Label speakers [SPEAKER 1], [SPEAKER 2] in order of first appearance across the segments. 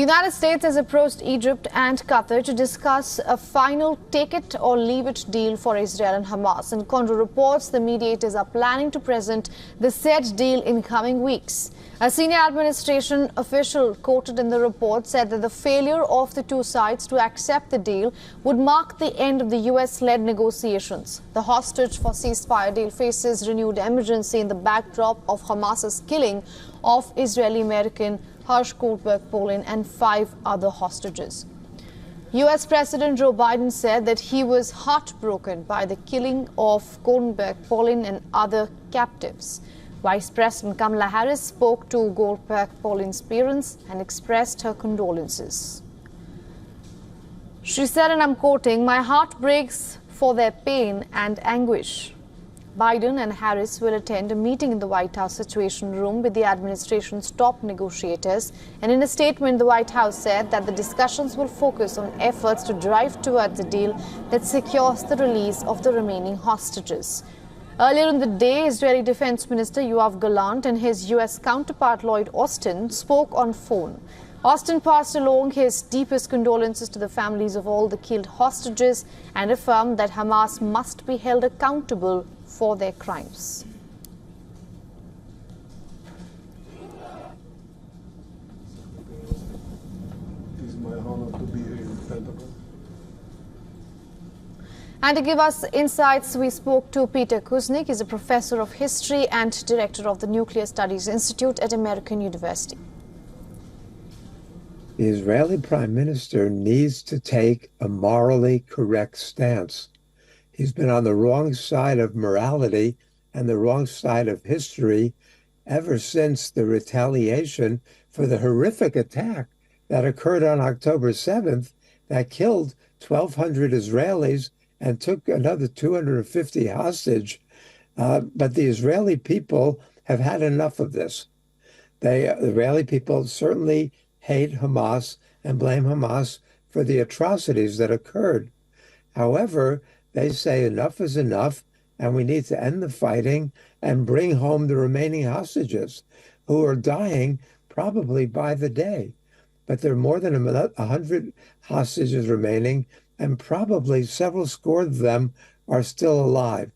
[SPEAKER 1] The United States has approached Egypt and Qatar to discuss a final take-it-or-leave-it deal for Israel and Hamas. In counter reports, the mediators are planning to present the said deal in coming weeks. A senior administration official quoted in the report said that the failure of the two sides to accept the deal would mark the end of the US-led negotiations. The hostage for ceasefire deal faces renewed emergency in the backdrop of Hamas's killing of Israeli-American Goldberg-Polin and 5 other hostages. US President Joe Biden said that he was heartbroken by the killing of Goldberg-Polin and other captives. Vice President Kamala Harris spoke to Goldberg-Polin's parents and expressed her condolences. She said, and I'm quoting, "My heart breaks for their pain and anguish." Biden and Harris will attend a meeting in the White House Situation Room with the administration's top negotiators. And in a statement, the White House said that the discussions will focus on efforts to drive towards a deal that secures the release of the remaining hostages. Earlier in the day, Israeli Defense Minister Yoav Gallant and his US counterpart Lloyd Austin spoke on phone. Austin passed along his deepest condolences to the families of all the killed hostages and affirmed that Hamas must be held accountable for their crimes.
[SPEAKER 2] It is my honor to be here in the Pentagon.
[SPEAKER 1] And to give us insights, we spoke to Peter Kuznick. He's a professor of history and director of the Nuclear Studies Institute at American University.
[SPEAKER 3] The Israeli Prime Minister needs to take a morally correct stance. He's been on the wrong side of morality and the wrong side of history ever since the retaliation for the horrific attack that occurred on October 7th that killed 1,200 Israelis and took another 250 hostage. But the Israeli people have had enough of this. The Israeli people certainly hate Hamas and blame Hamas for the atrocities that occurred. However, they say enough is enough, and we need to end the fighting and bring home the remaining hostages who are dying probably by the day. But there are more than 100 hostages remaining, and probably several score of them are still alive.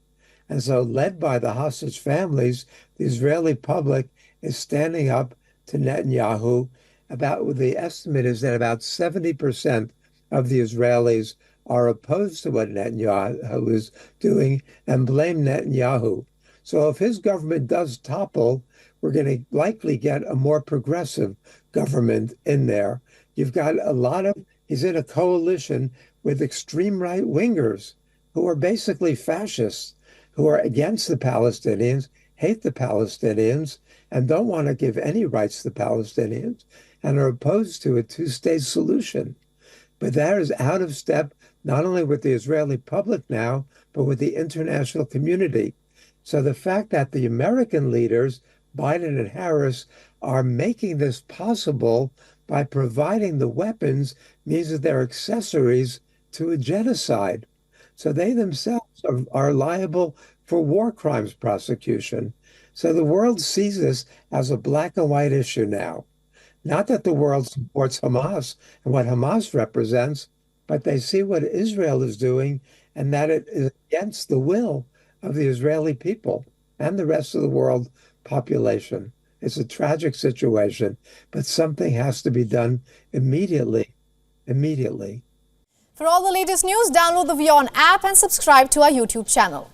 [SPEAKER 3] And so, led by the hostage families, the Israeli public is standing up to Netanyahu. The estimate is that about 70% of the Israelis are opposed to what Netanyahu is doing and blame Netanyahu. So if his government does topple, we're going to likely get a more progressive government in there. You've got he's in a coalition with extreme right-wingers who are basically fascists, who are against the Palestinians, hate the Palestinians, and don't want to give any rights to the Palestinians, and are opposed to a two-state solution. But that is out of step not only with the Israeli public now, but with the international community. So the fact that the American leaders, Biden and Harris, are making this possible by providing the weapons means that they're accessories to a genocide. So they themselves are liable for war crimes prosecution. So the world sees this as a black and white issue now. Not that the world supports Hamas and what Hamas represents, but they see what Israel is doing and that it is against the will of the Israeli people and the rest of the world population. It's a tragic situation, but something has to be done immediately.
[SPEAKER 1] For all the latest news, download the WION app and subscribe to our YouTube channel.